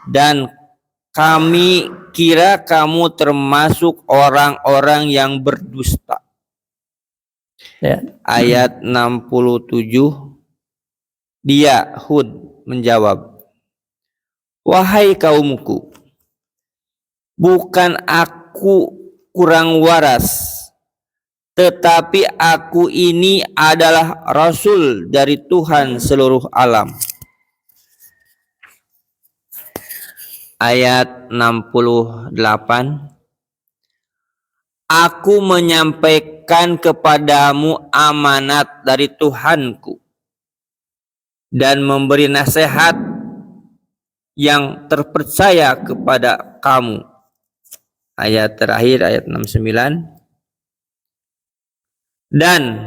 dan kami kira kamu termasuk orang-orang yang berdusta. Ya. Ayat 67, dia Hud menjawab, wahai kaumku, bukan aku kurang waras, tetapi aku ini adalah Rasul dari Tuhan seluruh alam. Ayat 68, aku menyampaikan kepadamu amanat dari Tuhanku dan memberi nasihat yang terpercaya kepada kamu. Ayat terakhir, ayat 69. Dan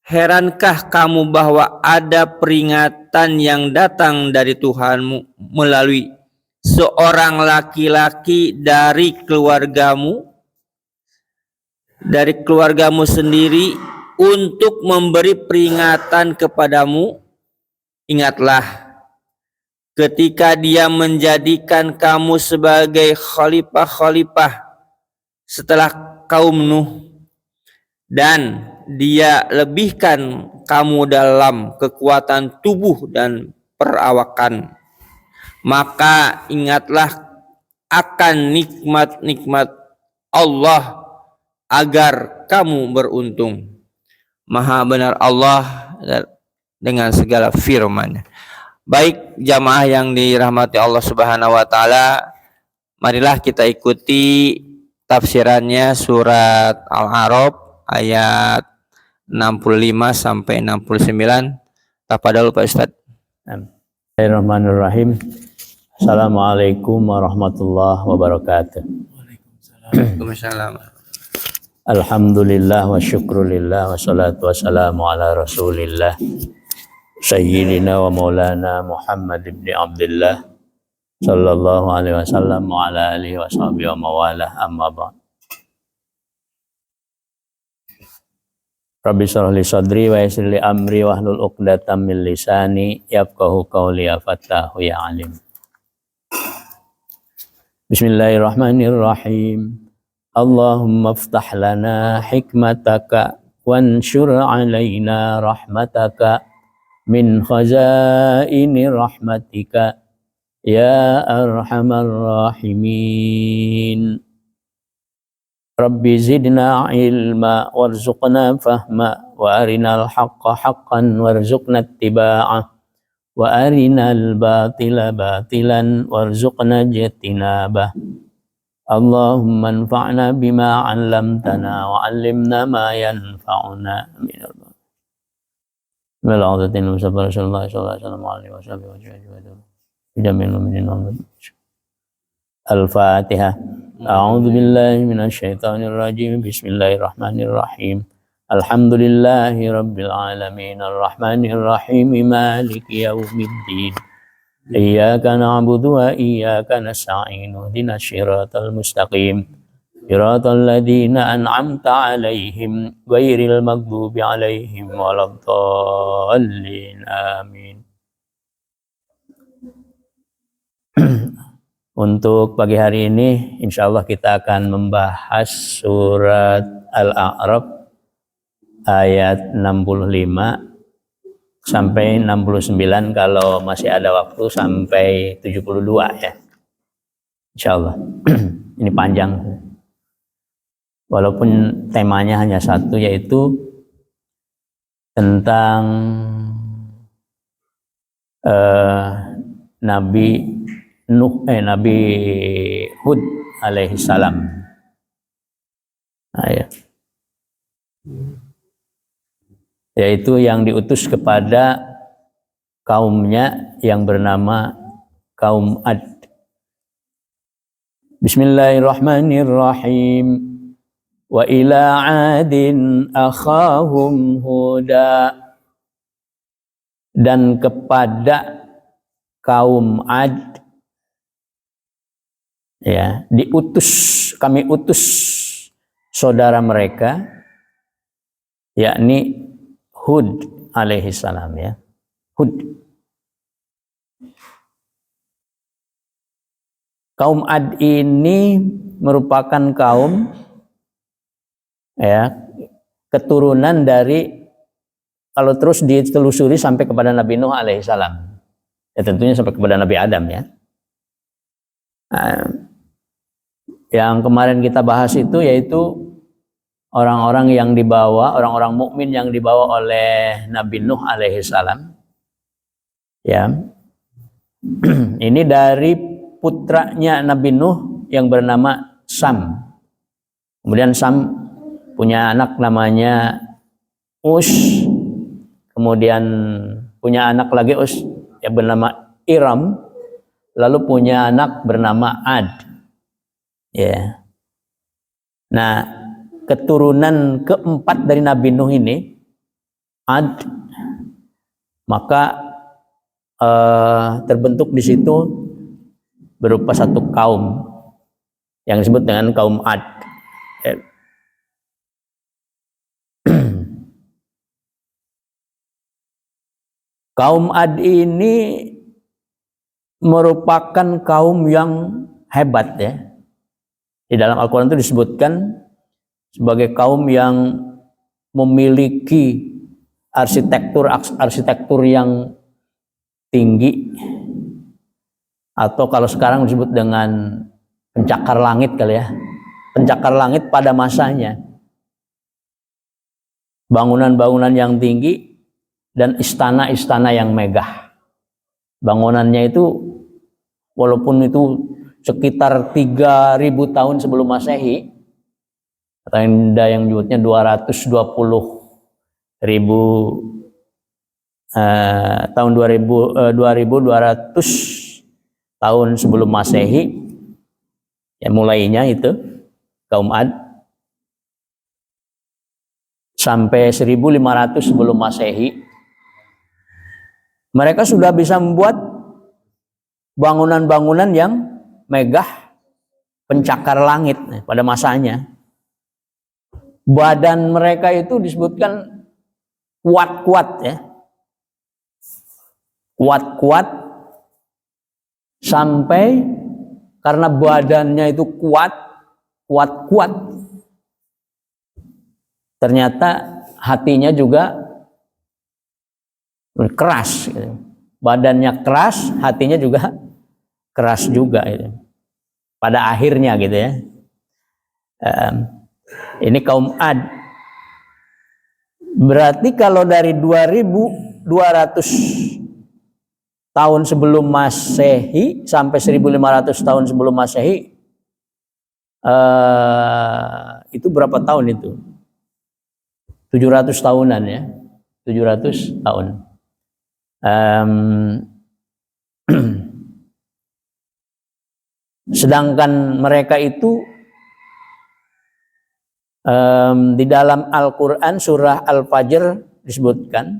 herankah kamu bahwa ada peringatan yang datang dari Tuhanmu melalui seorang laki-laki dari keluargamu sendiri untuk memberi peringatan kepadamu? Ingatlah ketika dia menjadikan kamu sebagai khalifah setelah kaum Nuh, dan dia lebihkan kamu dalam kekuatan tubuh dan perawakan. Maka ingatlah akan nikmat-nikmat Allah agar kamu beruntung. Maha benar Allah dengan segala firman-Nya. Baik jamaah yang dirahmati Allah Subhanahu wa taala, marilah kita ikuti tafsirannya surat Al-A'raf ayat 65 sampai 69. Tafadhol Pak Ustaz. Bismillahirrahmanirrahim. Assalamualaikum warahmatullahi wabarakatuh. Waalaikumsalam. Alhamdulillah wa syukrulillah wa salatu wassalamu ala rasulillah Sayyidina wa maulana Muhammad ibn Abdullah sallallahu alaihi wasallam wa ala alihi wa sahbihi wa mawalah, amma ba'd. Rabbi shrah li sadri wa yassir li amri wahlul 'uqdatam min lisani yafqahu qawli, ya fattahu ya alim. Bismillahirrahmanirrahim. Allahumma iftah lana hikmataka wanshur 'alaina rahmataka min khazaini rahmatika ya arhamar rahimin. Rabbi zidna ilma warzuqna fahma wa arinal haqqa haqqan warzuqna ittiba'ah wa arinal batila batilan warzuqna ijtinabah. Allahumma anfa'na bima 'allamtana wa 'allimna ma yanfa'una. Amin. Al-Fatihah. A'udzu billahi minasy syaithanir rajim. Bismillahirrahmanirrahim. Alhamdulillahi rabbil alamin arrahmanir rahim maliki yaumiddin. Iyyaka na'budu wa iyyaka nasta'in. Ihdinas siratal mustaqim. Siratal ladzina an'amta 'alaihim ghairil maghdubi 'alaihim waladdallin. Amin. Untuk pagi hari ini insyaallah kita akan membahas surat Al-A'raf ayat 65 sampai 69, kalau masih ada waktu sampai 72 ya. Insyaallah. Ini panjang. Walaupun temanya hanya satu, yaitu tentang Nabi Hud alaihi salam. Yaitu yang diutus kepada kaumnya yang bernama kaum Ad. Bismillahirrahmanirrahim. Wa ila 'adin akhahum Huda. Dan kepada kaum Ad, ya, kami utus saudara mereka, yakni Hud alaihi salam, ya. Hud. Kaum Ad ini merupakan kaum ya keturunan dari, kalau terus ditelusuri sampai kepada Nabi Nuh alaihissalam, ya tentunya sampai kepada Nabi Adam ya. Nah, yang kemarin kita bahas itu yaitu orang-orang yang dibawa, orang-orang mukmin yang dibawa oleh Nabi Nuh alaihissalam. Ya, ini dari putranya Nabi Nuh yang bernama Sam. Kemudian Sam punya anak namanya Us. Kemudian punya anak lagi Us yang bernama Iram. Lalu punya anak bernama Ad. Ya. Nah, keturunan keempat dari Nabi Nuh ini Ad, maka terbentuk di situ berupa satu kaum yang disebut dengan kaum Ad. Kaum Ad ini merupakan kaum yang hebat ya. Di dalam Al-Quran itu disebutkan sebagai kaum yang memiliki arsitektur yang tinggi, atau kalau sekarang disebut dengan pencakar langit kali ya, pencakar langit pada masanya. Bangunan-bangunan yang tinggi dan istana-istana yang megah. Bangunannya itu walaupun itu sekitar 3.000 tahun sebelum Masehi, atau yang disebutnya 220.000 tahun 2200 tahun sebelum Masehi ya, mulainya itu kaum Ad sampai 1500 sebelum Masehi, mereka sudah bisa membuat bangunan-bangunan yang megah, pencakar langit pada masanya. Badan mereka itu disebutkan kuat-kuat ya, kuat-kuat sampai karena badannya itu kuat-kuat, ternyata hatinya juga keras gitu. Badannya keras, hatinya juga keras juga gitu. Pada akhirnya gitu ya. Ini kaum Ad. Berarti kalau dari 2200 tahun sebelum Masehi sampai 1500 tahun sebelum Masehi, itu berapa tahun itu? 700 tahunan ya. 700 tahun. Sedangkan mereka itu di dalam Al-Quran surah Al-Fajr disebutkan,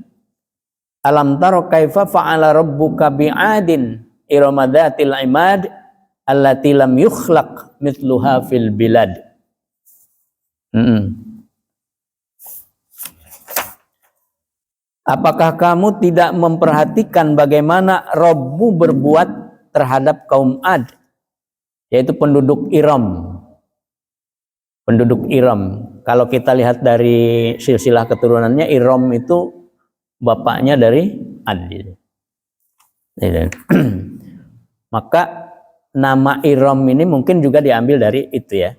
alam taro kaifa fa'ala rabbuka bi'adin iramadatil imad allati lam yukhlaq mithluha fil bilad. Apakah kamu tidak memperhatikan bagaimana Rabbu berbuat terhadap kaum Ad, yaitu penduduk Iram. Penduduk Iram. Kalau kita lihat dari silsilah keturunannya, Iram itu bapaknya dari Ad. Maka nama Iram ini mungkin juga diambil dari itu ya,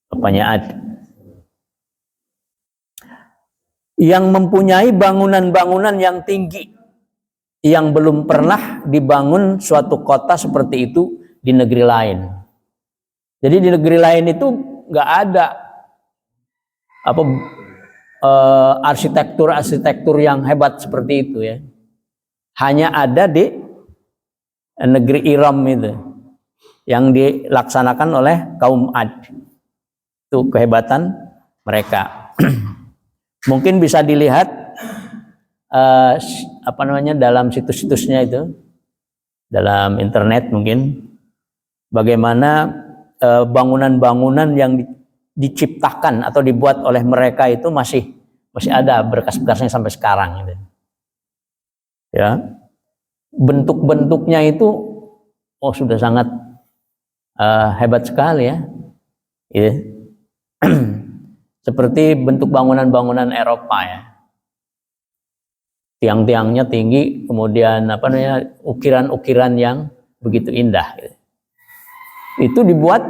bapaknya Ad. Yang mempunyai bangunan-bangunan yang tinggi, yang belum pernah dibangun suatu kota seperti itu di negeri lain. Jadi di negeri lain itu nggak ada arsitektur yang hebat seperti itu ya. Hanya ada di negeri Iram itu yang dilaksanakan oleh kaum Ad. Itu kehebatan mereka. Mungkin bisa dilihat dalam situs-situsnya itu, dalam internet mungkin, bagaimana bangunan-bangunan yang diciptakan atau dibuat oleh mereka itu masih ada berkas-berkasnya sampai sekarang gitu. Ya, bentuk-bentuknya itu oh sudah sangat hebat sekali ya. Gitu. Seperti bentuk bangunan-bangunan Eropa ya. Tiang-tiangnya tinggi, kemudian ukiran-ukiran yang begitu indah. Gitu. Itu dibuat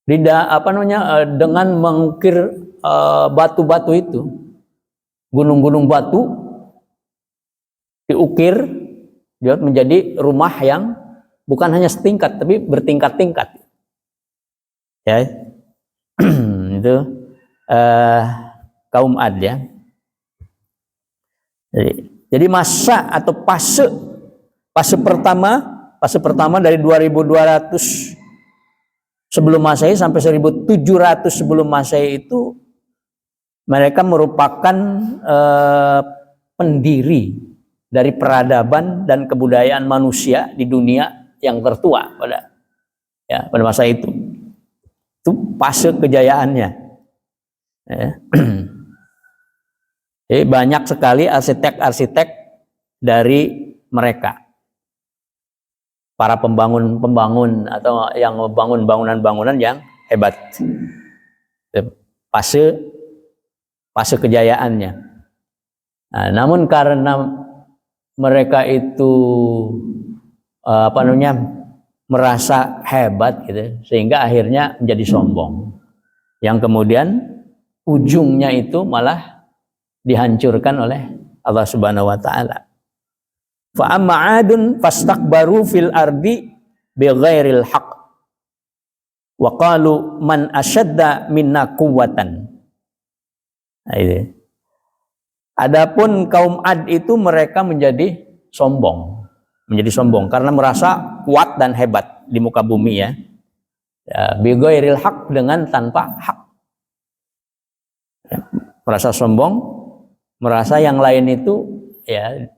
dengan mengukir batu-batu itu, gunung-gunung batu diukir, dia menjadi rumah yang bukan hanya setingkat tapi bertingkat-tingkat. Ya, itu kaum Ad ya. Jadi masa atau fase pertama dari 2200 sebelum Masehi sampai 1700 sebelum Masehi itu mereka merupakan pendiri dari peradaban dan kebudayaan manusia di dunia yang tertua pada masa itu. Itu fase kejayaannya. Ya. Jadi banyak sekali arsitek-arsitek dari mereka. Para pembangun atau yang membangun bangunan-bangunan yang hebat. Fase kejayaannya. Nah, namun karena mereka itu merasa hebat gitu, sehingga akhirnya menjadi sombong. Yang kemudian ujungnya itu malah dihancurkan oleh Allah Subhanahu wa taala. Fa amma 'adun fastakbaru fil ardi bighairil haqq wa qalu man asyadda minna quwwatan. Adapun kaum Ad itu mereka menjadi sombong karena merasa kuat dan hebat di muka bumi ya. Bighairil haqq, dengan tanpa hak. Merasa sombong, merasa yang lain itu ya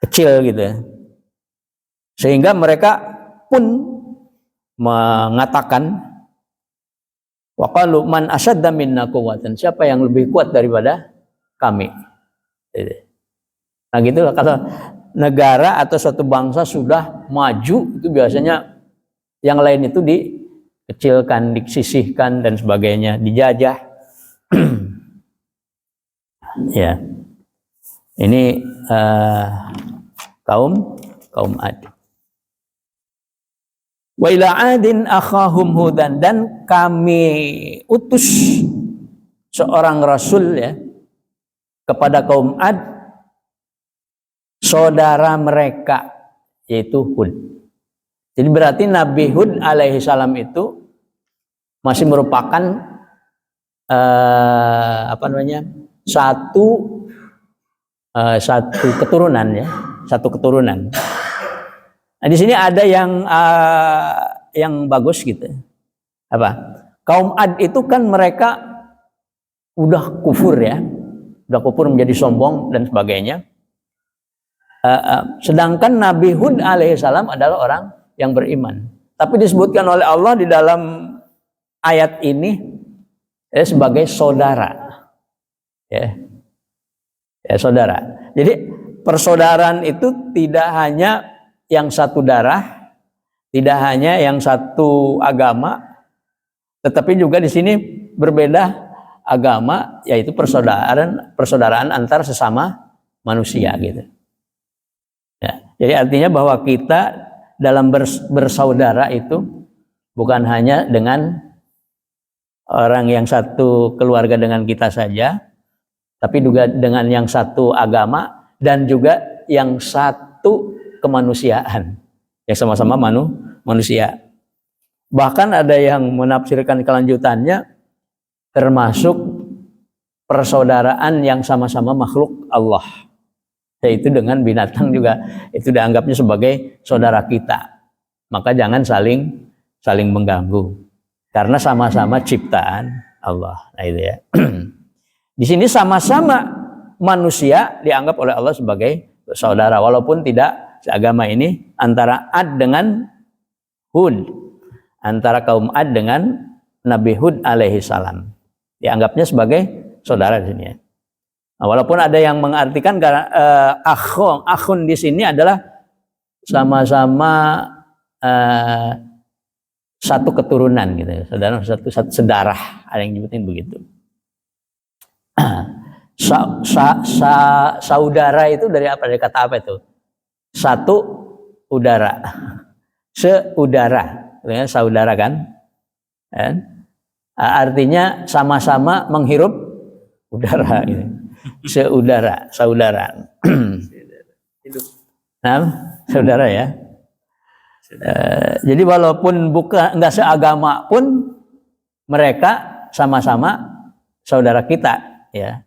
kecil gitu ya. Sehingga mereka pun mengatakan wa qalu man asyadda minna quwwatan, siapa yang lebih kuat daripada kami. Nah gitulah, kalau negara atau suatu bangsa sudah maju itu biasanya yang lain itu dikecilkan, disisihkan dan sebagainya, dijajah. Ya, ini kaum Ad. Wa ila adin akhahum hudan, dan kami utus seorang rasul ya kepada kaum Ad, saudara mereka yaitu Hud. Jadi berarti Nabi Hud alaihi salam itu masih merupakan satu keturunan ya, satu keturunan. Nah, di sini ada yang bagus gitu. Apa? Kaum Ad itu kan mereka udah kufur ya, udah kufur, menjadi sombong dan sebagainya. Sedangkan Nabi Hud alaihissalam adalah orang yang beriman. Tapi disebutkan oleh Allah di dalam ayat ini sebagai saudara. Ya, saudara. Jadi persaudaraan itu tidak hanya yang satu darah, tidak hanya yang satu agama, tetapi juga di sini berbeda agama, yaitu persaudaraan antar sesama manusia gitu. Ya, jadi artinya bahwa kita dalam bersaudara itu bukan hanya dengan orang yang satu keluarga dengan kita saja, tapi juga dengan yang satu agama dan juga yang satu kemanusiaan, yang sama-sama manusia. Bahkan ada yang menafsirkan kelanjutannya termasuk persaudaraan yang sama-sama makhluk Allah, yaitu dengan binatang juga itu dianggapnya sebagai saudara kita. Maka jangan saling mengganggu karena sama-sama ciptaan Allah. Nah itu ya. Di sini sama-sama manusia dianggap oleh Allah sebagai saudara walaupun tidak seagama. Ini antara Ad dengan Hud, antara kaum Ad dengan Nabi Hud alaihi salam, dianggapnya sebagai saudara di sini ya. Nah, walaupun ada yang mengartikan akhun di sini adalah sama-sama satu keturunan gitu, satu sedarah, ada yang nyebutin begitu. Saudara itu dari apa? Dari kata apa itu? Satu udara, seudara, saudara kan? Artinya sama-sama menghirup udara, gitu. Seudara, saudara. Nah, saudara ya. Jadi walaupun nggak seagama pun mereka sama-sama saudara kita, ya,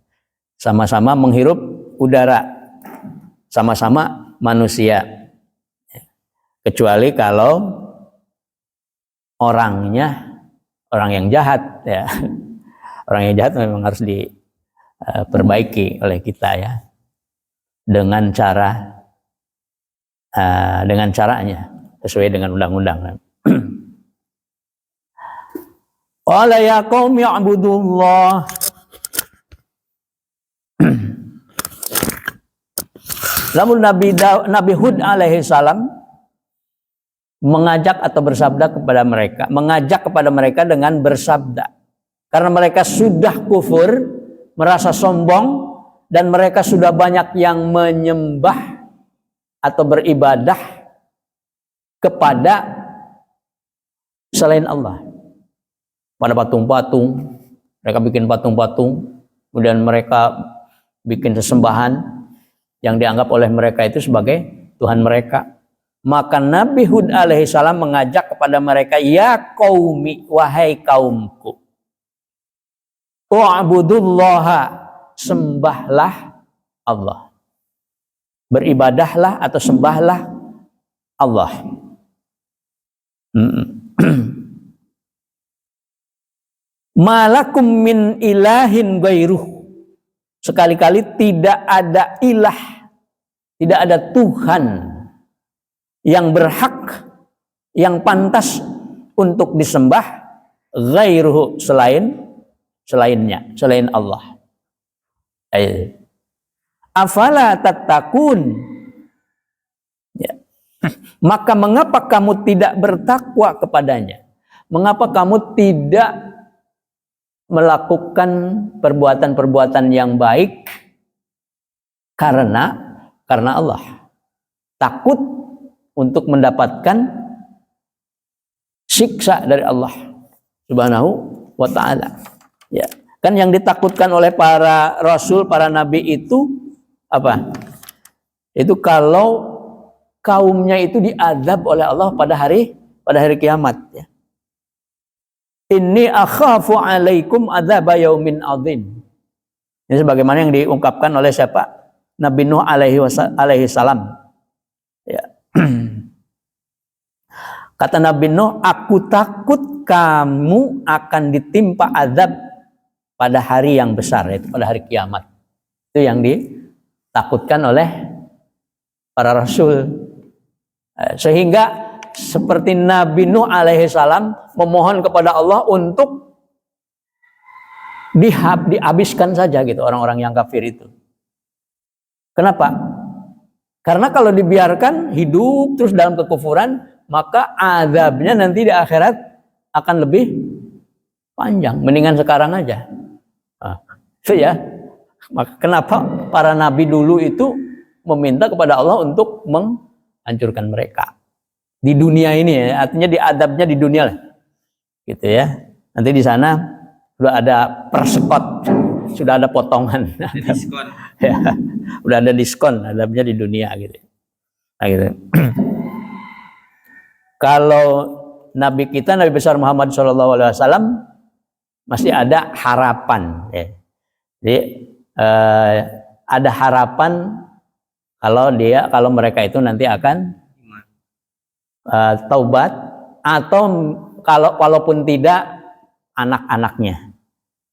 sama-sama menghirup udara, sama-sama manusia. Kecuali kalau orangnya orang yang jahat, ya, orang yang jahat memang harus diperbaiki oleh kita, ya, dengan caranya sesuai dengan undang-undang. Qala ya qaumi i'budullah. Lalu Nabi Hud alaihi salam mengajak atau bersabda kepada mereka, mengajak kepada mereka dengan bersabda, karena mereka sudah kufur, merasa sombong, dan mereka sudah banyak yang menyembah atau beribadah kepada selain Allah, pada patung-patung. Mereka bikin patung-patung, kemudian mereka bikin sesembahan yang dianggap oleh mereka itu sebagai Tuhan mereka. Maka Nabi Hud alaihi salam mengajak kepada mereka, ya qaumi, wahai kaumku, u'budullaha, sembahlah Allah, beribadahlah atau sembahlah Allah. Malakum min ilahin ghairuh, sekali-kali tidak ada ilah, tidak ada Tuhan yang berhak, yang pantas untuk disembah, ghairuhu, selainnya, selain Allah. Afala tattaqun, ya. Maka mengapa kamu tidak bertakwa kepadanya? Mengapa kamu tidak melakukan perbuatan-perbuatan yang baik? Karena Allah. Takut untuk mendapatkan siksa dari Allah Subhanahu wa ta'ala. Ya. Kan yang ditakutkan oleh para rasul, para nabi itu apa? Itu kalau kaumnya itu diazab oleh Allah pada hari kiamat, ya. Inni akhafu alaikum adzaba yaumin adzim. Ini sebagaimana yang diungkapkan oleh siapa? Nabi Nuh alaihi salam. Ya. Kata Nabi Nuh, aku takut kamu akan ditimpa azab pada hari yang besar, yaitu pada hari kiamat. Itu yang ditakutkan oleh para rasul. Sehingga seperti Nabi Nuh alaihi salam memohon kepada Allah untuk dihabiskan saja gitu orang-orang yang kafir itu. Kenapa? Karena kalau dibiarkan hidup terus dalam kekufuran, maka azabnya nanti di akhirat akan lebih panjang. Mendingan sekarang aja. So ya, maka kenapa para nabi dulu itu meminta kepada Allah untuk menghancurkan mereka di dunia ini, ya, artinya diadabnya di dunia lah, gitu ya. Nanti di sana sudah ada persekot, sudah ada potongan, diskon. Ya, udah ada diskon, adabnya di dunia gitu. Nah, gitu. Kalau Nabi kita, Nabi besar Muhammad SAW, masih ada harapan, ya. Jadi ada harapan kalau mereka itu nanti akan taubat, atau walaupun tidak anak-anaknya.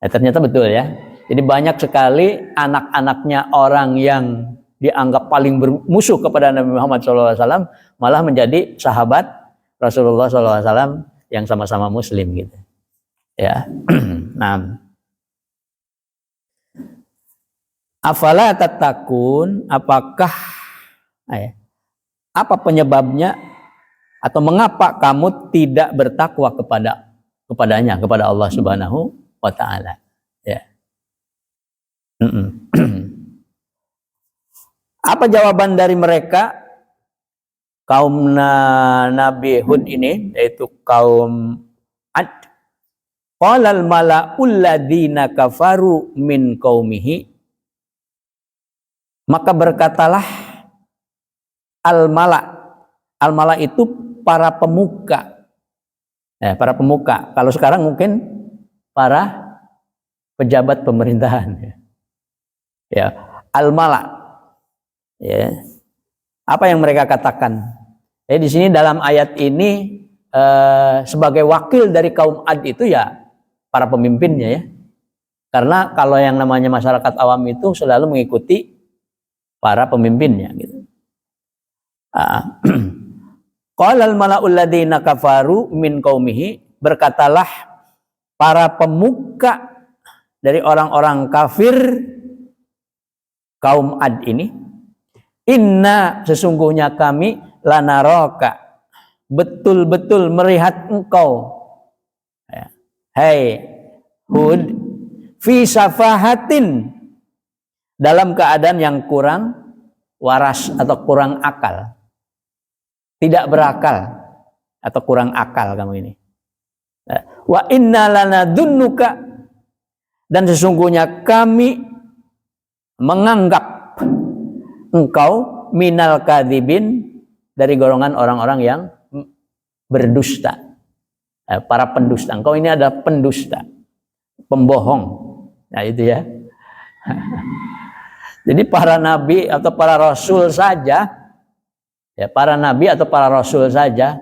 Ya, ternyata betul ya. Jadi banyak sekali anak-anaknya orang yang dianggap paling bermusuh kepada Nabi Muhammad SAW malah menjadi sahabat Rasulullah SAW yang sama-sama Muslim gitu. Ya. Nah, afala tattaqun, apakah Apa penyebabnya atau mengapa kamu tidak bertakwa kepadanya, kepada Allah Subhanahu wa taala? Ya. Apa jawaban dari mereka? Kaum Nabi Hud ini, yaitu kaum Ad. Qalal mala'ul ladzina kafaru min qaumihi. Maka berkatalah al-mala'. Al-mala' itu para pemuka. Para pemuka. Kalau sekarang mungkin para pejabat pemerintahan. Ya, al-mala'. Ya. Apa yang mereka katakan? Di sini dalam ayat ini sebagai wakil dari kaum Ad itu ya para pemimpinnya ya. Karena kalau yang namanya masyarakat awam itu selalu mengikuti para pemimpinnya gitu. Qalal mala'ul ladzina kafaru min qaumihi, berkatalah para pemuka dari orang-orang kafir kaum Ad ini, inna, sesungguhnya kami lanaraka, betul-betul melihat engkau, hai Hud, fi safahatin, dalam keadaan yang kurang waras atau kurang akal, tidak berakal atau kurang akal kamu ini. Wa inna lanadunnuka, dan sesungguhnya kami menganggap engkau minal kadhibin, dari golongan orang-orang yang berdusta, para pendusta. Engkau ini ada pendusta, pembohong. Nah itu ya. Jadi para nabi atau para rasul saja, ya para nabi atau para rasul saja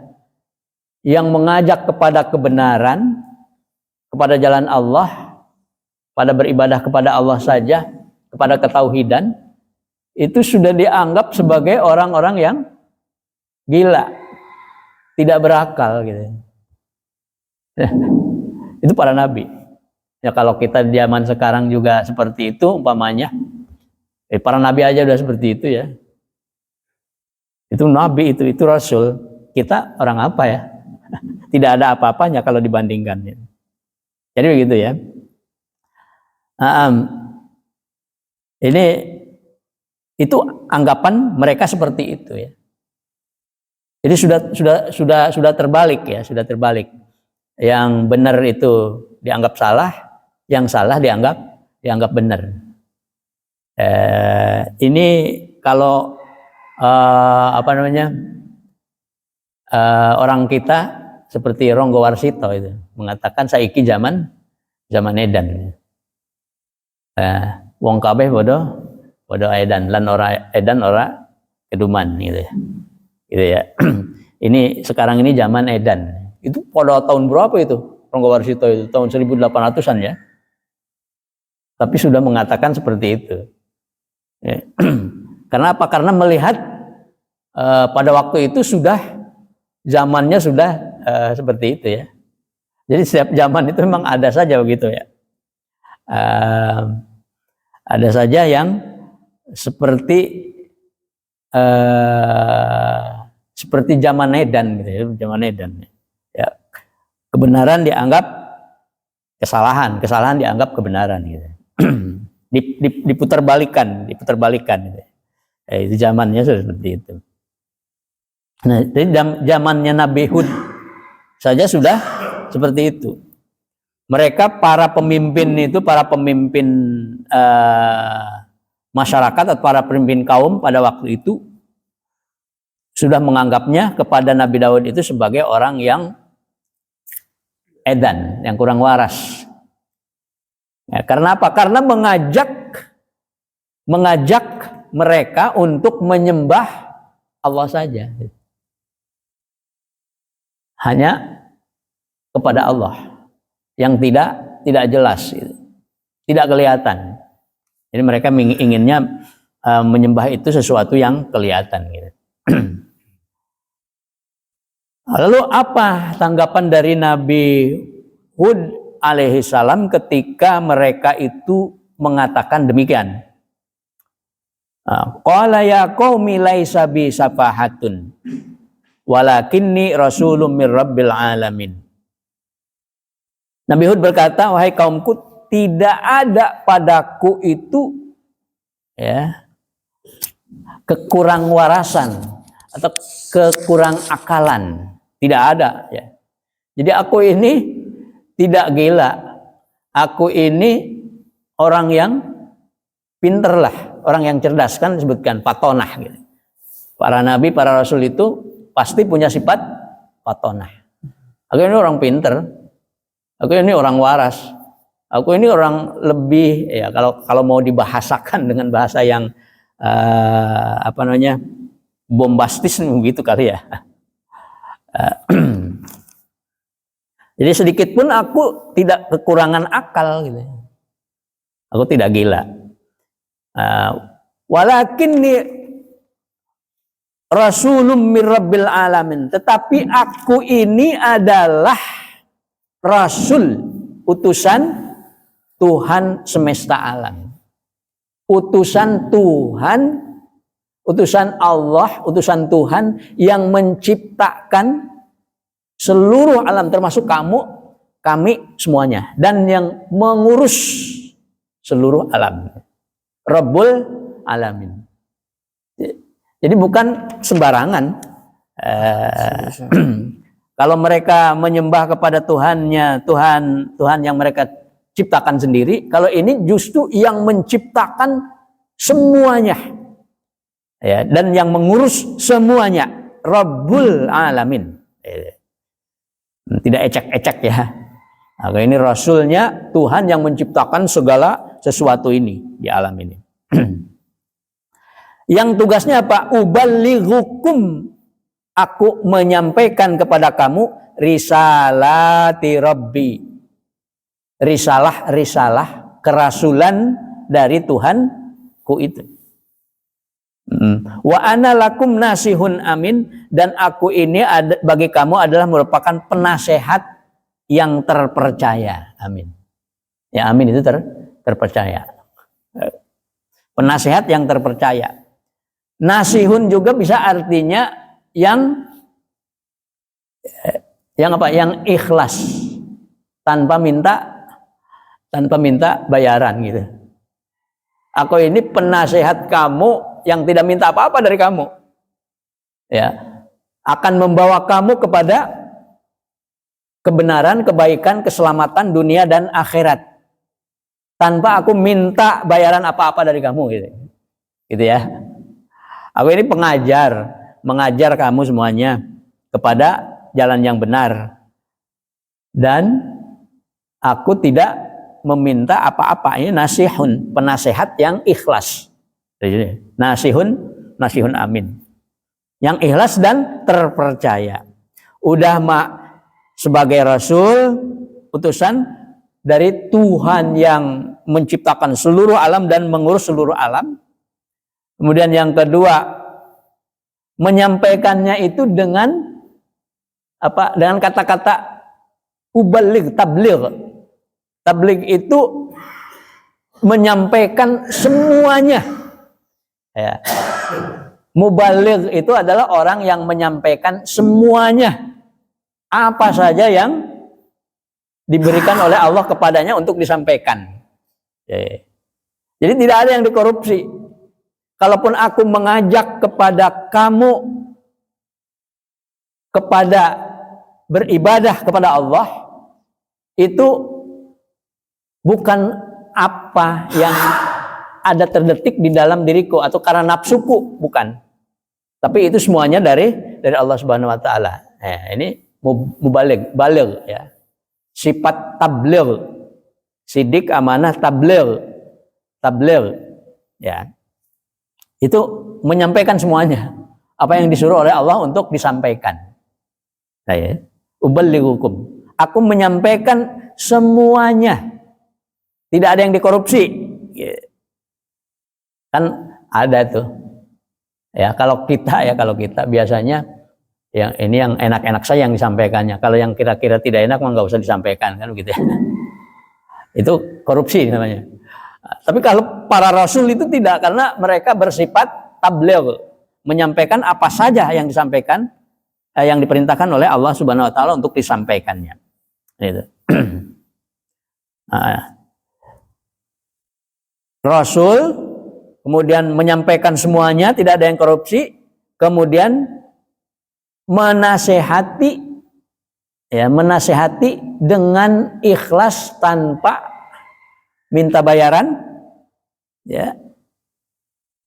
yang mengajak kepada kebenaran, kepada jalan Allah, pada beribadah kepada Allah saja, kepada ketauhidan, itu sudah dianggap sebagai orang-orang yang gila, tidak berakal gitu. Itu para nabi. Ya kalau kita di zaman sekarang juga seperti itu umpamanya, para nabi aja udah seperti itu ya. Itu nabi, itu rasul. Kita orang apa ya? Tidak ada apa-apanya kalau dibandingkan. Jadi begitu ya. Ini itu anggapan mereka seperti itu ya. Jadi sudah terbalik ya, sudah terbalik. Yang benar itu dianggap salah, yang salah dianggap benar. Ini kalau orang kita seperti Ronggo Warsito itu mengatakan saiki zaman edan. Wong kabeh bodo edan, lan ora edan ora keduman gitu ya. Gitu ya. Ini sekarang ini zaman edan. Itu pada tahun berapa itu? Ronggo Warsito itu tahun 1800-an ya. Tapi sudah mengatakan seperti itu. Ya. Karena apa? Karena melihat pada waktu itu zamannya sudah seperti itu ya. Jadi setiap zaman itu memang ada saja begitu ya. Ada saja yang seperti zaman edan gitu ya, zaman edan. Ya. Kebenaran dianggap kesalahan dianggap kebenaran gitu. diputarbalikkan gitu. Itu zamannya sudah seperti itu. Nah, jadi zamannya Nabi Hud saja sudah seperti itu. Mereka para pemimpin masyarakat atau para pemimpin kaum pada waktu itu sudah menganggapnya kepada Nabi Daud itu sebagai orang yang edan, yang kurang waras. Ya, karena apa? Karena mengajak mereka untuk menyembah Allah saja. Hanya kepada Allah yang tidak jelas, tidak kelihatan. Jadi mereka inginnya menyembah itu sesuatu yang kelihatan. Gitu. Lalu apa tanggapan dari Nabi Hud alaihi salam ketika mereka itu mengatakan demikian? Qala ya qaumi laisa bi safahatun walakinni rasulun mir rabbil alamin. Nabi Hud berkata, wahai kaumku, tidak ada padaku itu ya kekurang warasan atau kekurang akalan, tidak ada ya. Jadi aku ini tidak gila, aku ini orang yang pinter lah, orang yang cerdas, kan disebutkan fatonah gitu. Para nabi, para rasul itu pasti punya sifat fatonah. Aku ini orang pinter, aku ini orang waras, aku ini orang lebih ya, kalau mau dibahasakan dengan bahasa yang bombastis begitu kali ya. Jadi sedikit pun aku tidak kekurangan akal gitu. Aku tidak gila. Walakinni rasulun mir rabbil alamin. Tetapi aku ini adalah rasul, utusan Tuhan semesta alam. Utusan Tuhan, utusan Allah, utusan Tuhan yang menciptakan seluruh alam, termasuk kamu, kami semuanya, dan yang mengurus seluruh alam. Rabbul alamin. Jadi bukan sembarangan. Kalau mereka menyembah kepada Tuhannya, Tuhan yang mereka ciptakan sendiri, kalau ini justru yang menciptakan semuanya. Ya, dan yang mengurus semuanya, Rabbul alamin. Tidak ecek-ecek ya. Nah, ini rasulnya Tuhan yang menciptakan segala sesuatu ini di alam ini. Yang tugasnya apa? Uballighukum, aku menyampaikan kepada kamu risalati Rabbi. Risalah kerasulan dari Tuhanku itu. Wa ana lakum nasihun amin, dan aku ini bagi kamu adalah merupakan penasehat yang terpercaya. Amin. Ya, amin itu terpercaya. Penasehat yang terpercaya. Nasihun juga bisa artinya yang apa? Yang ikhlas tanpa minta bayaran gitu. Aku ini penasehat kamu yang tidak minta apa-apa dari kamu. Ya, akan membawa kamu kepada kebenaran, kebaikan, keselamatan dunia dan akhirat. Tanpa aku minta bayaran apa-apa dari kamu gitu. Gitu ya. Aku ini mengajar kamu semuanya kepada jalan yang benar. Dan aku tidak meminta apa-apa. Ini nasihun, penasehat yang ikhlas. Jadi, nasihun amin. Yang ikhlas dan terpercaya. Udah sebagai rasul, utusan dari Tuhan yang menciptakan seluruh alam dan mengurus seluruh alam. Kemudian yang kedua, menyampaikannya itu dengan apa? Dengan kata-kata ubaligh, tabligh. Tabligh itu menyampaikan semuanya. Ya. Mubaligh itu adalah orang yang menyampaikan semuanya. Apa saja yang diberikan oleh Allah kepadanya untuk disampaikan. Ya. Jadi tidak ada yang dikorupsi. Kalaupun aku mengajak kepada kamu kepada beribadah kepada Allah, itu bukan apa yang ada terdetik di dalam diriku atau karena nafsuku, bukan. Tapi itu semuanya dari Allah Subhanahu wa taala. Ini mubaligh, baligh ya. Sifat tabligh. Sidik, amanah, tabligh. Tabligh ya. Itu menyampaikan semuanya apa yang disuruh oleh Allah untuk disampaikan. Ya. Uballighukum. Aku menyampaikan semuanya. Tidak ada yang dikorupsi. Ya. Kan ada tuh. Ya, kalau kita biasanya yang enak-enak saja yang disampaikannya. Kalau yang kira-kira tidak enak mah nggak usah disampaikan, kan begitu ya. Itu korupsi namanya. Tapi kalau para rasul itu tidak, karena mereka bersifat tabligh, menyampaikan apa saja yang disampaikan, yang diperintahkan oleh Allah Subhanahu wa taala untuk disampaikannya. Gitu. Rasul kemudian menyampaikan semuanya, tidak ada yang korupsi, kemudian menasehati, ya, menasehati dengan ikhlas tanpa minta bayaran, ya,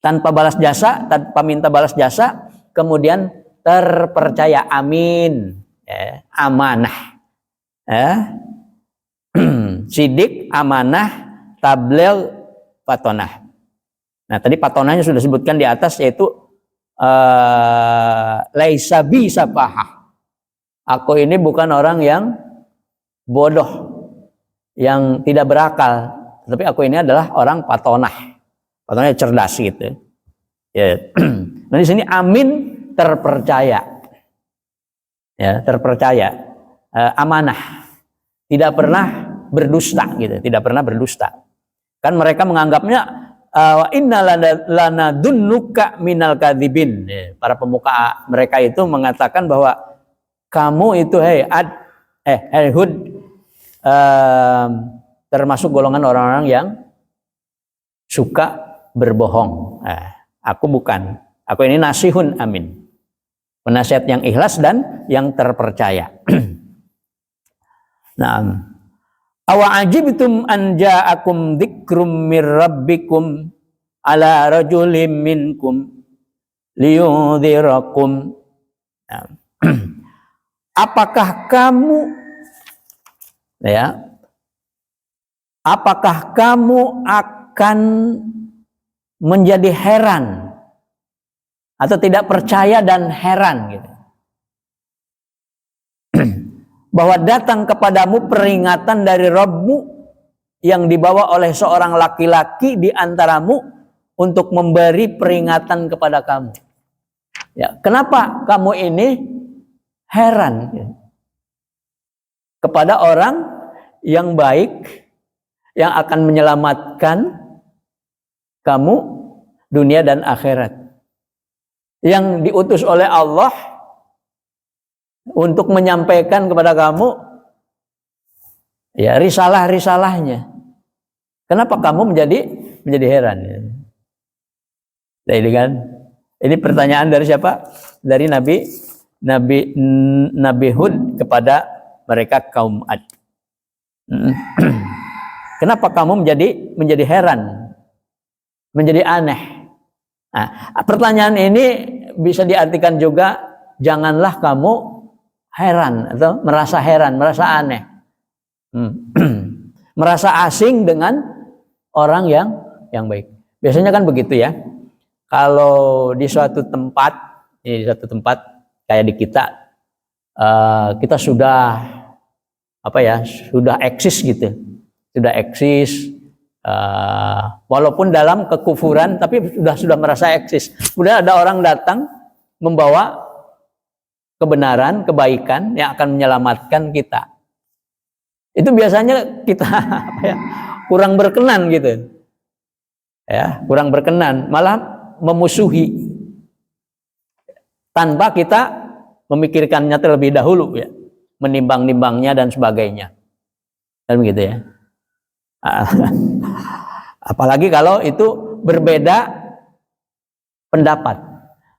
tanpa balas jasa, tanpa minta balas jasa, kemudian terpercaya, amin, ya, amanah, ya. Sidik, amanah, tabligh, patonah. Nah, tadi patonahnya sudah disebutkan di atas, yaitu laisa bi safahah. Aku ini bukan orang yang bodoh, yang tidak berakal, tapi aku ini adalah orang patonah. Patonahnya cerdas gitu. Ya. Nah, di sini amin, terpercaya. Ya, terpercaya. Amanah. Tidak pernah berdusta gitu, tidak pernah berdusta. Kan mereka menganggapnya inna lana dunnuka minal kadzibin. Para pemuka mereka itu mengatakan bahwa kamu itu hey Hud, termasuk golongan orang-orang yang suka berbohong. Aku bukan. Aku ini nasihun amin. Penasihat yang ikhlas dan yang terpercaya. Nah, awa ajibtum an ja'akum dzikrum mir rabbikum ala rajulin minkum liyudhirakum. Nah, apakah kamu, ya, apakah kamu akan menjadi heran atau tidak percaya dan heran gitu, bahwa datang kepadamu peringatan dari Rabbmu yang dibawa oleh seorang laki-laki di antaramu untuk memberi peringatan kepada kamu. Ya, kenapa kamu ini heran ya, kepada orang yang baik, yang akan menyelamatkan kamu dunia dan akhirat, yang diutus oleh Allah untuk menyampaikan kepada kamu, ya, risalah-risalahnya. Kenapa kamu menjadi heran? Nah, ini kan, ini pertanyaan dari siapa? Dari Nabi Hud kepada mereka kaum Ad. Kenapa kamu menjadi heran, menjadi aneh? Nah, pertanyaan ini bisa diartikan juga, janganlah kamu heran atau merasa heran, merasa aneh, merasa asing dengan orang yang baik. Biasanya kan begitu ya. Kalau di suatu tempat, kayak di kita, kita sudah sudah eksis gitu, walaupun dalam kekufuran, tapi sudah merasa eksis. Kemudian ada orang datang membawa kebenaran, kebaikan yang akan menyelamatkan kita. Itu biasanya kita kurang berkenan gitu. Ya, kurang berkenan, malah memusuhi tanpa kita memikirkannya terlebih dahulu ya, menimbang-nimbangnya dan sebagainya. Dan begitu ya. Apalagi kalau itu berbeda pendapat,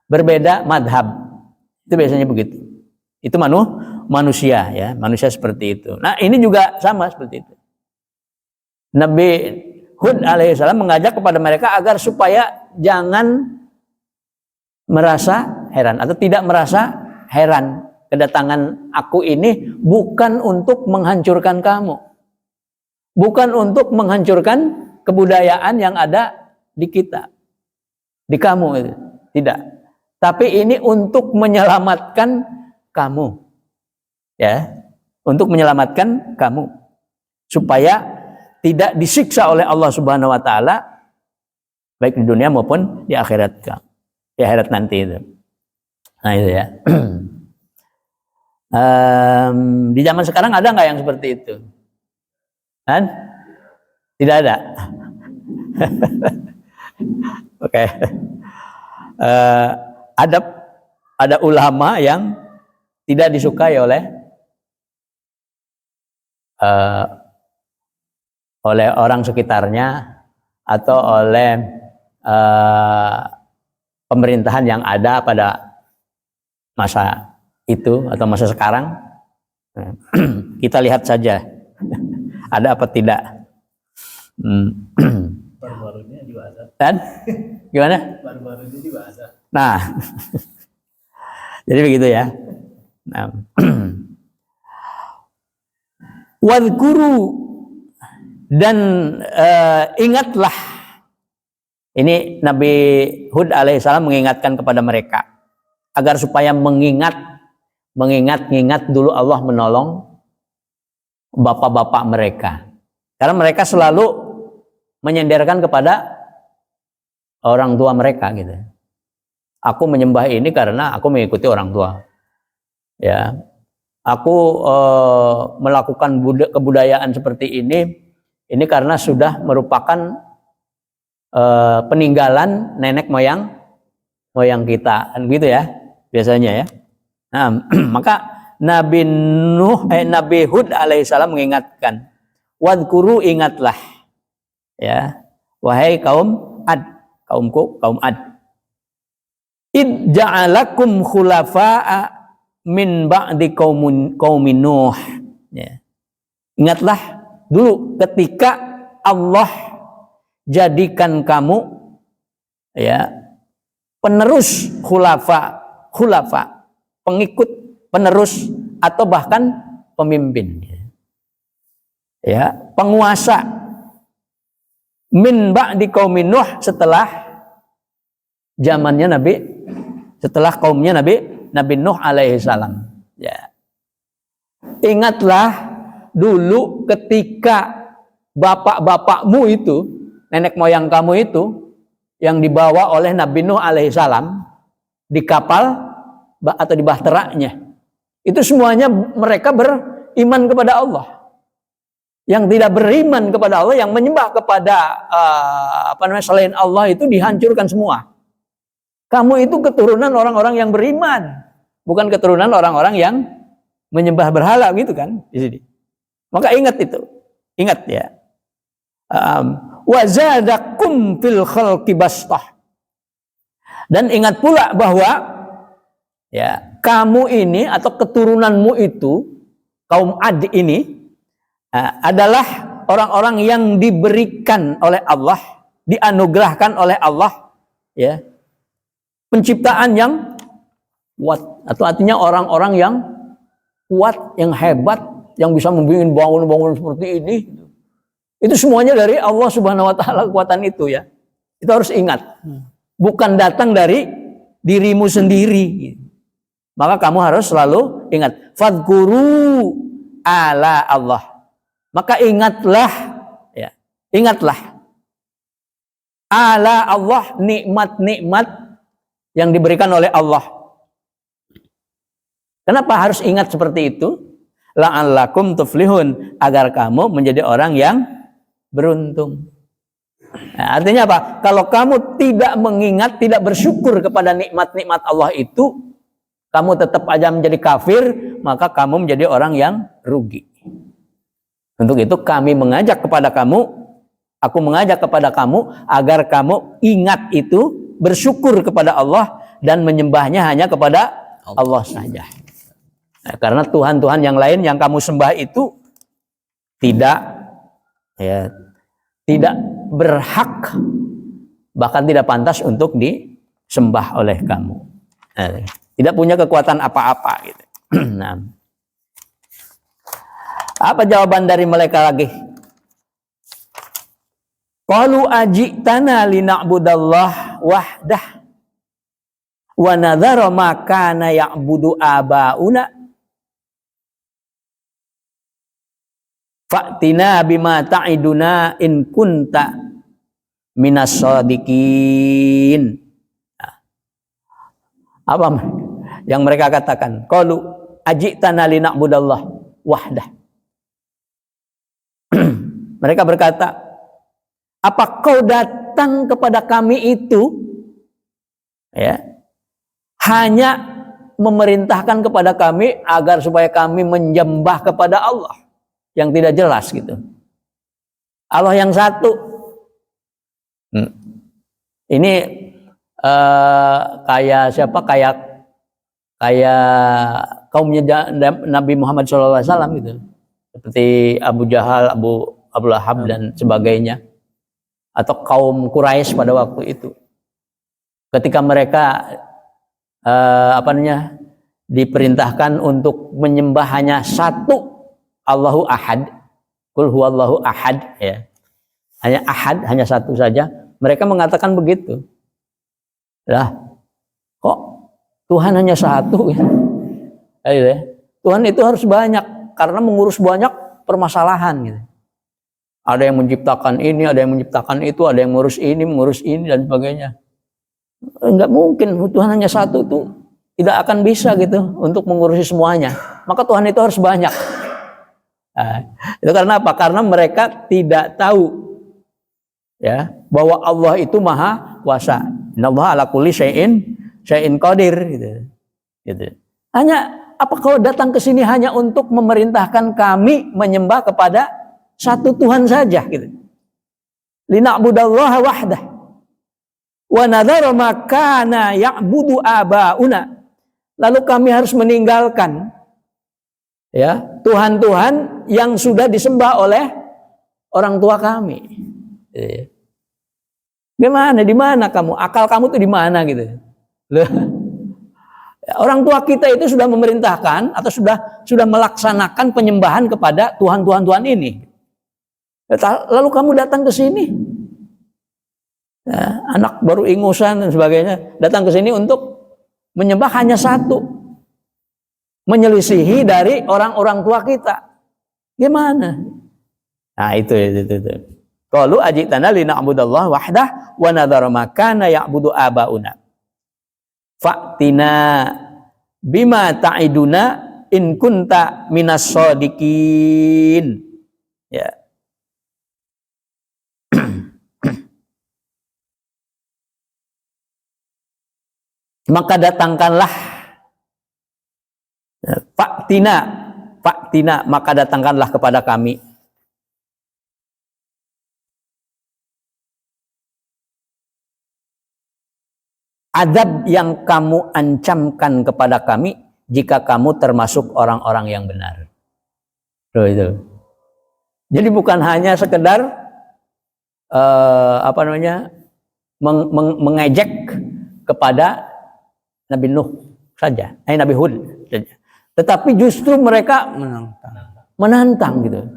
berbeda madhab. Itu biasanya begitu. Itu manusia ya, manusia seperti itu. Nah, ini juga sama seperti itu. Nabi Hud alaihissalam mengajak kepada mereka agar supaya jangan merasa heran atau tidak merasa heran. Kedatangan aku ini bukan untuk menghancurkan kamu. Bukan untuk menghancurkan kebudayaan yang ada di kita, di kamu itu. Tidak. Tapi ini untuk menyelamatkan kamu. Ya, untuk menyelamatkan kamu supaya tidak disiksa oleh Allah Subhanahu wa taala baik di dunia maupun di akhirat. Di akhirat nanti itu. Nah, itu ya. Di zaman sekarang ada nggak yang seperti itu? Kan? Tidak ada. Oke. Ada ulama yang tidak disukai oleh orang sekitarnya atau oleh pemerintahan yang ada pada masa itu atau masa sekarang. Kita lihat saja ada apa tidak. Baru-barunya juga ada. Dan gimana? Baru-barunya juga ada. Nah, jadi begitu ya. Nah, wadhkuru, dan ingatlah. Ini Nabi Hud alaihissalam mengingatkan kepada mereka agar supaya mengingat dulu Allah menolong bapak-bapak mereka. Karena mereka selalu menyenderkan kepada orang tua mereka gitu. Aku menyembah ini karena aku mengikuti orang tua. Ya. Aku melakukan kebudayaan seperti ini karena sudah merupakan peninggalan nenek moyang kita, gitu ya biasanya ya. Nah, maka Nabi Hud alaihissalam mengingatkan, wadhkuru, ingatlah ya, wahai kaum Ad, kaum Ad, id ja'alakum khulafa'a min ba'di qaumin Nuh ya. Ingatlah dulu ketika Allah jadikan kamu ya penerus khulafa, pengikut, penerus atau bahkan pemimpin ya, penguasa min ba'di qaumin Nuh, setelah zamannya setelah kaumnya Nabi Nuh alaihi salam ya. Ingatlah dulu ketika bapak-bapakmu itu, nenek moyang kamu itu yang dibawa oleh Nabi Nuh alaihissalam di kapal atau di bahteranya, itu semuanya mereka beriman kepada Allah. Yang tidak beriman kepada Allah, yang menyembah kepada selain Allah, itu dihancurkan semua. Kamu itu keturunan orang-orang yang beriman, bukan keturunan orang-orang yang menyembah berhala gitu kan di sini. Maka ingat itu, ingat ya. Wa zadakum fil khalqi bastah. Dan ingat pula bahwa ya, kamu ini atau keturunanmu itu, kaum Ad ini adalah orang-orang yang diberikan oleh Allah, dianugerahkan oleh Allah ya, penciptaan yang kuat, atau artinya orang-orang yang kuat, yang hebat, yang bisa membikin bangun-bangun seperti ini. Itu semuanya dari Allah Subhanahu wa taala, kekuatan itu ya. Itu harus ingat. Bukan datang dari dirimu sendiri. Maka kamu harus selalu ingat, fadhkuru ala Allah. Maka ingatlah ya. Ingatlah ala Allah, nikmat-nikmat yang diberikan oleh Allah. Kenapa harus ingat seperti itu? La'allakum tuflihun, agar kamu menjadi orang yang beruntung. Nah, artinya apa? Kalau kamu tidak mengingat, tidak bersyukur kepada nikmat-nikmat Allah itu, kamu tetap aja menjadi kafir, maka kamu menjadi orang yang rugi. Untuk itu kami mengajak kepada kamu, aku mengajak kepada kamu agar kamu ingat itu, bersyukur kepada Allah dan menyembahnya hanya kepada Allah saja. Nah, karena Tuhan-Tuhan yang lain yang kamu sembah itu tidak berhak, bahkan tidak pantas untuk disembah oleh kamu. Nah, tidak punya kekuatan apa-apa gitu. Nah, apa jawaban dari mereka lagi? Qalu ajitana lina'budallah wahdah wa nadhara ma kana ya'budu abauna fa'tina bima ta'iduna in kunta minas shadiqin. Apa yang mereka katakan? Qalu ajitana lina'budallah wahdah. Mereka berkata, Apa kau datang kepada kami itu ya hanya memerintahkan kepada kami agar supaya kami menyembah kepada Allah yang tidak jelas gitu. Allah yang satu. Ini kayak siapa? Kayak kaumnya Nabi Muhammad SAW gitu. Seperti Abu Jahal, Abu Lahab dan sebagainya. Atau kaum Quraisy pada waktu itu. Ketika mereka diperintahkan untuk menyembah hanya satu Allahu Ahad, Qul huwallahu ahad ya. Hanya ahad, hanya satu saja. Mereka mengatakan begitu. Lah, kok Tuhan hanya satu ya? Tuhan itu harus banyak karena mengurus banyak permasalahan gitu. Ada yang menciptakan ini, ada yang menciptakan itu, ada yang mengurus ini dan sebagainya. Enggak mungkin Tuhan hanya satu itu tidak akan bisa gitu untuk mengurusi semuanya. Maka Tuhan itu harus banyak. Nah, itu karena apa? Karena mereka tidak tahu ya bahwa Allah itu maha kuasa. Innallaha ala kulli syai'in qadir gitu. Hanya apa kau datang ke sini hanya untuk memerintahkan kami menyembah kepada satu Tuhan saja gitu. Lina'budallaha wahdah wa nadhara ma kana ya'budu abauna. Lalu kami harus meninggalkan ya Tuhan-Tuhan yang sudah disembah oleh orang tua kami. Gimana? Di mana kamu? Akal kamu tuh di mana gitu? Orang tua kita itu sudah memerintahkan atau sudah melaksanakan penyembahan kepada Tuhan ini. Lalu kamu datang ke sini, ya, anak baru ingusan dan sebagainya, datang ke sini untuk menyembah hanya satu, menyelisihi dari orang-orang tua kita. Gimana? Nah itu. Qalu ajitana lina'budallaha wahdah wa nadhara ma kana ya'budu abauna. Fa'tina bima ta'iduna in kunta minas shadiqin. Ya. Maka datangkanlah Fa'tina maka datangkanlah kepada kami azab yang kamu ancamkan kepada kami jika kamu termasuk orang-orang yang benar. Loh itu. Jadi bukan hanya sekedar mengejek kepada Nabi Nuh saja, Nabi Hud saja. Tetapi justru mereka menantang gitu.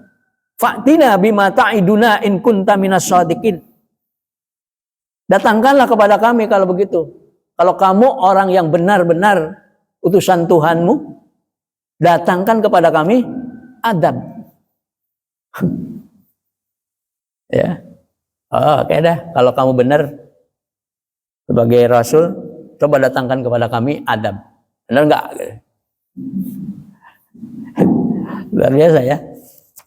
Fa'tina bima ta'iduna in kunta minas shadiqin. Datangkanlah kepada kami kalau begitu. Kalau kamu orang yang benar-benar utusan Tuhanmu, datangkan kepada kami adab. Ya. Oke dah, kalau kamu benar sebagai rasul, coba datangkan kepada kami adab. Benar enggak? Luar biasa ya.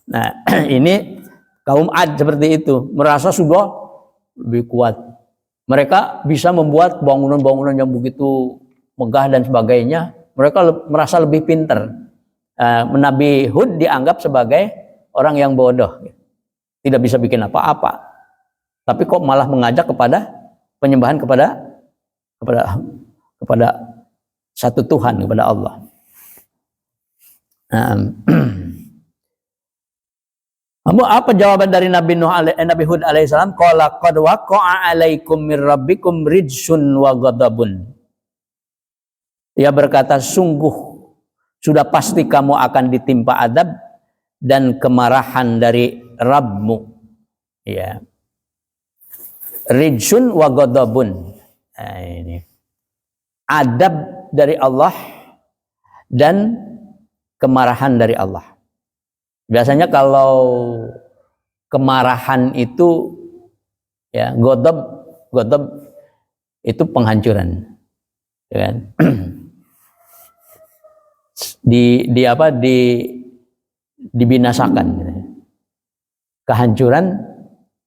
Nah, ini kaum Ad seperti itu, merasa sudah lebih kuat. Mereka bisa membuat bangunan-bangunan yang begitu megah dan sebagainya. Mereka merasa lebih pintar. Nabi Hud dianggap sebagai orang yang bodoh, tidak bisa bikin apa-apa. Tapi kok malah mengajak kepada penyembahan kepada satu Tuhan, kepada Allah. Apa jawaban dari Nabi Hud alaihissalam? Qala qad waqa'a 'alaikum mir rabbikum rijsun wa ghadabun. Ia berkata, sungguh sudah pasti kamu akan ditimpa adab dan kemarahan dari Rabbmu. Ya. Rijsun wa ghadabun. Nah, ini. Adab dari Allah dan kemarahan dari Allah. Biasanya kalau kemarahan itu ya ghadab itu penghancuran. Ya kan? Dibinasakan gitu. Kehancuran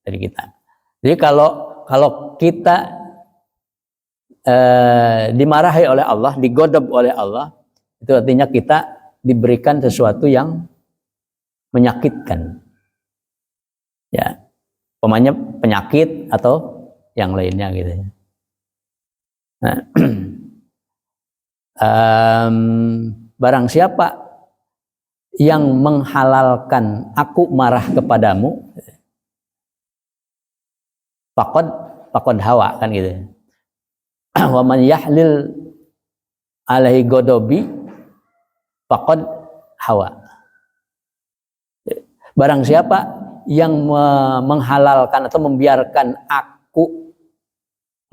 dari kita. Jadi kalau kita dimarahi oleh Allah, digodab oleh Allah, itu artinya kita diberikan sesuatu yang menyakitkan. Ya, umpamanya penyakit atau yang lainnya gitu. Nah, barang siapa yang menghalalkan aku marah kepadamu, faqad hawa, kan gitu. Wa man yahlil alaihi godobi faqad hawa. Barang siapa yang menghalalkan atau membiarkan aku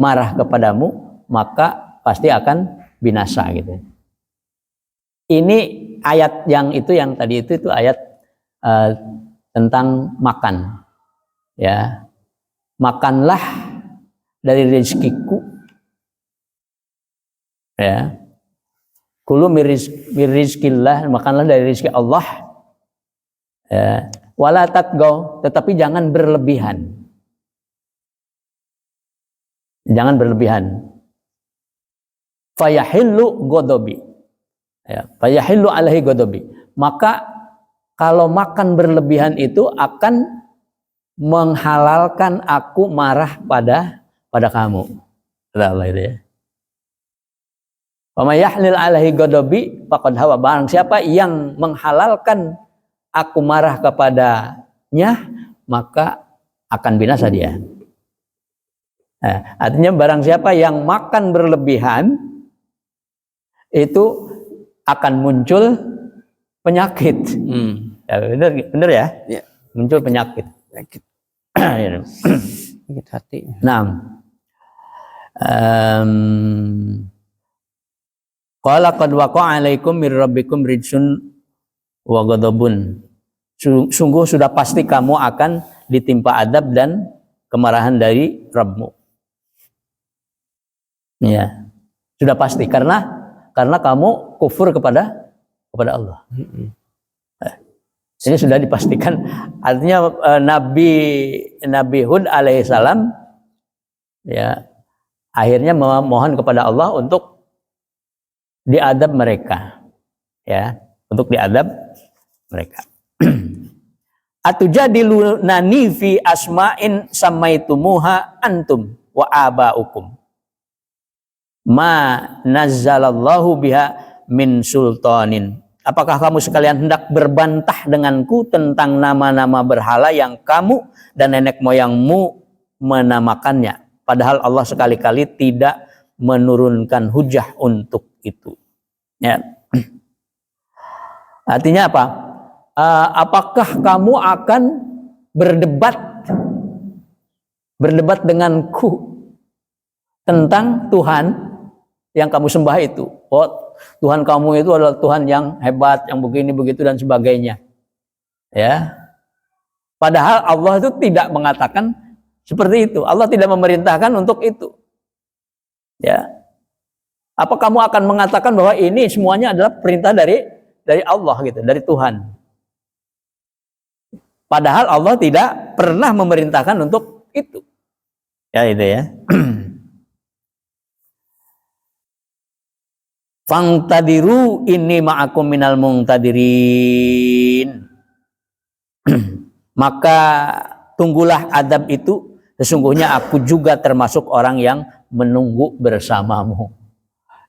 marah kepadamu, maka pasti akan binasa gitu. Ini ayat yang tadi itu ayat tentang makan. Ya. Makanlah dari rezekiku. Ya. Kulu mirizkillah, makanlah dari rezeki Allah. Ya. Wala tatgaw, tetapi jangan berlebihan. Jangan berlebihan. Fayahillu godobi. Ya, fayahillu alaihi godobi. Maka kalau makan berlebihan itu akan menghalalkan aku marah pada kamu. Kata Allah itu ya. Wa may yahlil alaihi godobi faqad hawa. Barang siapa yang menghalalkan aku marah kepadanya, maka akan binasa dia. Nah, artinya barang siapa yang makan berlebihan, itu akan muncul penyakit. Ya, benar ya? Ya. Muncul penyakit. Sakit hati. Nah, qala qad waqa'a 'alaikum mir rabbikum rijsun wa ghadabun. Sungguh sudah pasti kamu akan ditimpa adab dan kemarahan dari Rabbmu. Ya, sudah pasti karena kamu kufur kepada Allah. Ini sudah dipastikan. Artinya Nabi Hud alaihissalam ya akhirnya memohon kepada Allah untuk diadab mereka. Ya, untuk diadab mereka. Atujadilunani fi asma'in samaitumuha antum wa aba'ukum ma nazzalallahu biha min sultanin. Apakah kamu sekalian hendak berbantah denganku tentang nama-nama berhala yang kamu dan nenek moyangmu menamakannya, padahal Allah sekali-kali tidak menurunkan hujah untuk itu. Ya. Artinya apa? Apakah kamu akan berdebat denganku tentang Tuhan yang kamu sembah itu? Oh, Tuhan kamu itu adalah Tuhan yang hebat, yang begini begitu dan sebagainya. Ya. Padahal Allah itu tidak mengatakan seperti itu. Allah tidak memerintahkan untuk itu. Ya. Apa kamu akan mengatakan bahwa ini semuanya adalah perintah dari Allah gitu, dari Tuhan? Padahal Allah tidak pernah memerintahkan untuk itu. Ya itu ya. Fangtadiru inni ma'akum minal mungtadirin. Maka tunggulah adab itu, sesungguhnya aku juga termasuk orang yang menunggu bersamamu.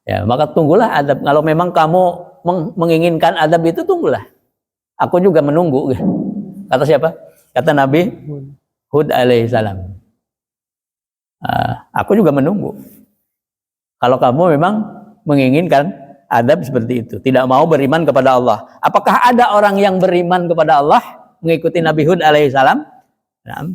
Ya, maka tunggulah adab. Kalau memang kamu menginginkan adab itu, tunggulah. Aku juga menunggu. Kata siapa? Kata Nabi Hud alaihissalam. Aku juga menunggu. Kalau kamu memang menginginkan adab seperti itu, tidak mau beriman kepada Allah. Apakah ada orang yang beriman kepada Allah mengikuti Nabi Hud alaihissalam? Nah,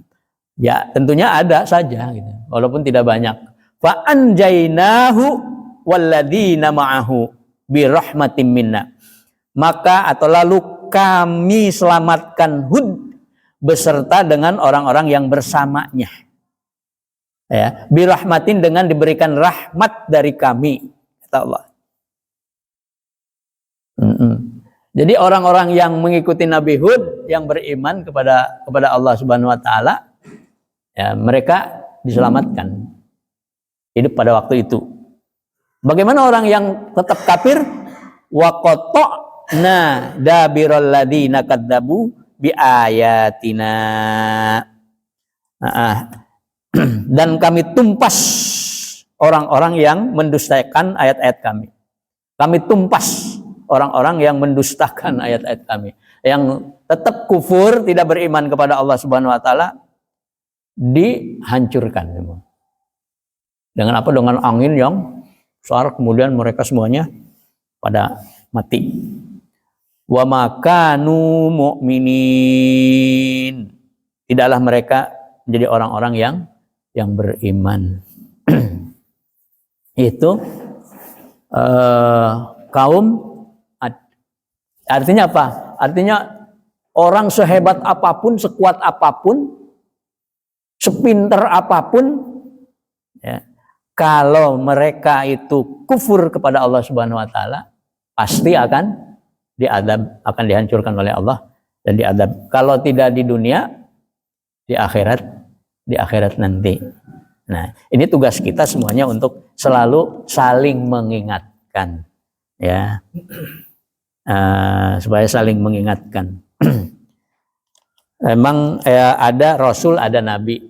ya tentunya ada saja, gitu. Walaupun tidak banyak. Fa anjainahu walladzina ma'ahu birahmatin minna. Maka atau lalu kami selamatkan Hud beserta dengan orang-orang yang bersamanya. Ya, birahmatin dengan diberikan rahmat dari kami, kata Allah. Jadi orang-orang yang mengikuti Nabi Hud yang beriman kepada Allah Subhanahu wa taala, Ya, mereka diselamatkan hidup pada waktu itu. Bagaimana orang yang tetap kafir? Wa qata'na dabiral ladzina kadzabu bi ayatina. Dan kami tumpas orang-orang yang mendustakan ayat-ayat kami. Kami tumpas orang-orang yang mendustakan ayat-ayat kami, yang tetap kufur, tidak beriman kepada Allah Subhanahu wa taala, dihancurkan semua. Dengan apa? Dengan angin yang besar, kemudian mereka semuanya pada mati. Wa makanu mu'minin. Tidaklah mereka menjadi orang-orang yang beriman. Itu kaum Ad. Artinya apa? Artinya orang sehebat apapun, sekuat apapun, sepinter apapun, ya, kalau mereka itu kufur kepada Allah Subhanahu wa taala, pasti akan diadab, akan dihancurkan oleh Allah dan diadab. Kalau tidak di dunia, di akhirat nanti. Nah, ini tugas kita semuanya untuk selalu saling mengingatkan, ya, supaya saling mengingatkan. Memang ada Rasul, ada Nabi.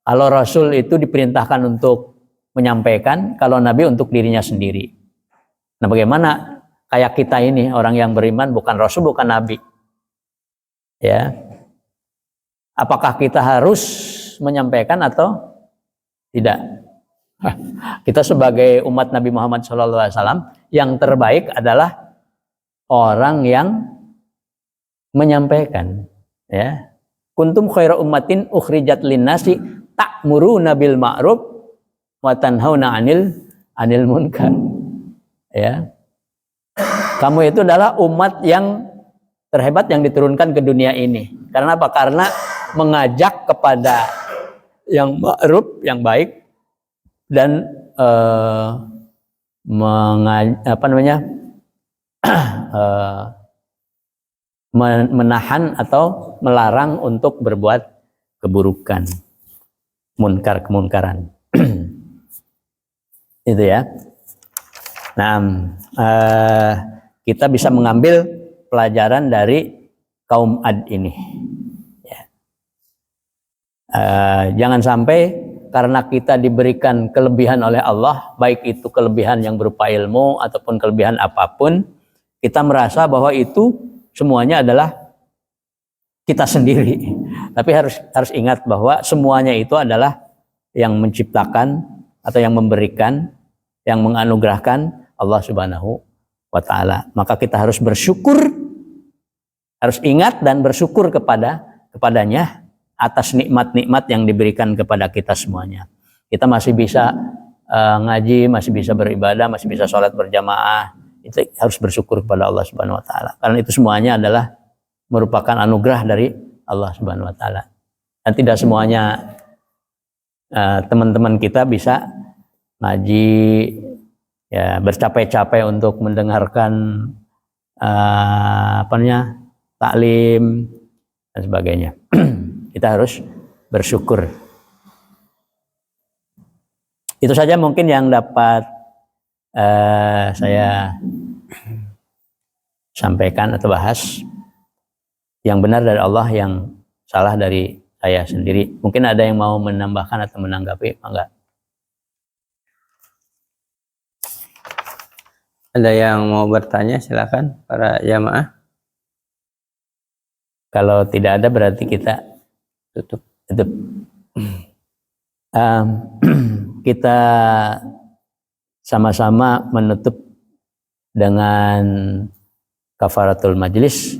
Kalau Rasul itu diperintahkan untuk menyampaikan, kalau Nabi untuk dirinya sendiri. Nah, bagaimana kayak kita ini, orang yang beriman bukan Rasul, bukan Nabi. Ya. Apakah kita harus menyampaikan atau tidak? Kita sebagai umat Nabi Muhammad SAW, yang terbaik adalah orang yang menyampaikan. Ya. Kuntum khairu ummatin ukhrijat linnasi ta'muruna bil ma'ruf wa tanhauna 'anil munkar. Ya. Kamu itu adalah umat yang terhebat yang diturunkan ke dunia ini. Karena apa? Karena mengajak kepada yang ma'ruf, yang baik, dan menahan atau melarang untuk berbuat keburukan, kemungkaran. Itu ya. Nah, kita bisa mengambil pelajaran dari kaum Ad ini. Ya. Jangan sampai karena kita diberikan kelebihan oleh Allah, baik itu kelebihan yang berupa ilmu ataupun kelebihan apapun, kita merasa bahwa itu semuanya adalah kita sendiri. Tapi harus ingat bahwa semuanya itu adalah yang menciptakan atau yang memberikan, yang menganugerahkan Allah Subhanahu wa taala. Maka kita harus bersyukur, harus ingat dan bersyukur kepadanya atas nikmat-nikmat yang diberikan kepada kita semuanya. Kita masih bisa ngaji, masih bisa beribadah, masih bisa sholat berjamaah. Itu harus bersyukur kepada Allah Subhanahu wa taala. Karena itu semuanya adalah merupakan anugerah dari Allah Subhanahu wa taala. Dan tidak semuanya teman-teman kita bisa ngaji, ya, bercapai-capai untuk mendengarkan taklim dan sebagainya. Kita harus bersyukur. Itu saja mungkin yang dapat saya sampaikan atau bahas. Yang benar dari Allah, yang salah dari saya sendiri. Mungkin ada yang mau menambahkan atau menanggapi, enggak? Ada yang mau bertanya, silakan para jamaah. Kalau tidak ada berarti kita tutup. Kita sama-sama menutup dengan kafaratul majlis.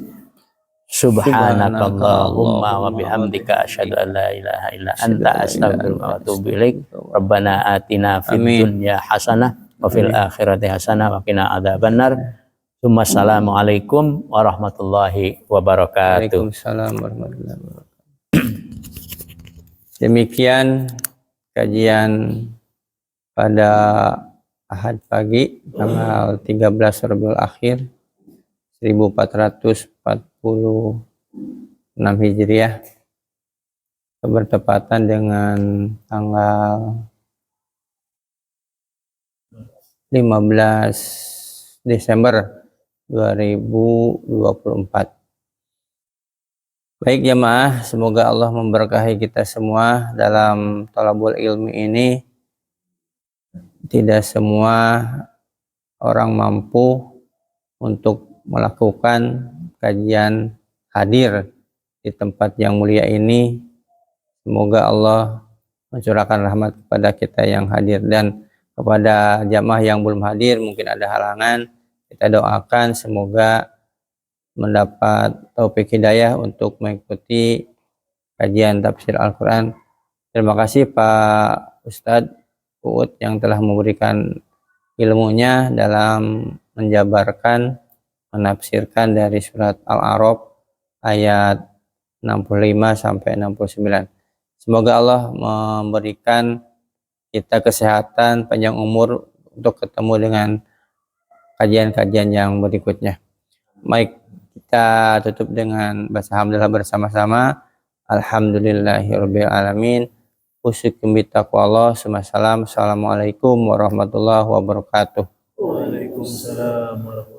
Subhanakallahumma wa bihamdika asyhadu an la ilaha illa anta astaghfiruka wa atubu ilaik. Rabbana atina fid dunya hasanah wa fil akhirati hasanah wa qina adzabannar. Wassalamualaikum warahmatullahi wabarakatuh. Waalaikumsalam warahmatullahi wabarakatuh. Demikian kajian pada Ahad pagi tanggal 13 Rabiul Akhir 1446 Hijriah. bertepatan dengan tanggal 15 Desember 2024. Baik jamaah, semoga Allah memberkahi kita semua dalam thalabul ilmi ini. Tidak semua orang mampu untuk melakukan kajian hadir di tempat yang mulia ini. Semoga Allah mencurahkan rahmat kepada kita yang hadir, dan kepada jamaah yang belum hadir mungkin ada halangan, kita doakan semoga mendapat taufik hidayah untuk mengikuti kajian tafsir Al-Quran. Terima kasih Pak Ustadz Uut yang telah memberikan ilmunya dalam menjabarkan, menafsirkan dari surat Al-A'raf ayat 65 sampai 69. Semoga Allah memberikan kita kesehatan, panjang umur untuk ketemu dengan kajian-kajian yang berikutnya. Baik, kita tutup dengan baca hamdalah bersama-sama. Alhamdulillahirabbil alamin. Usyukum bitaqwallah. Assalamualaikum warahmatullahi wabarakatuh. Waalaikumsalam warahmatullahi wabarakatuh.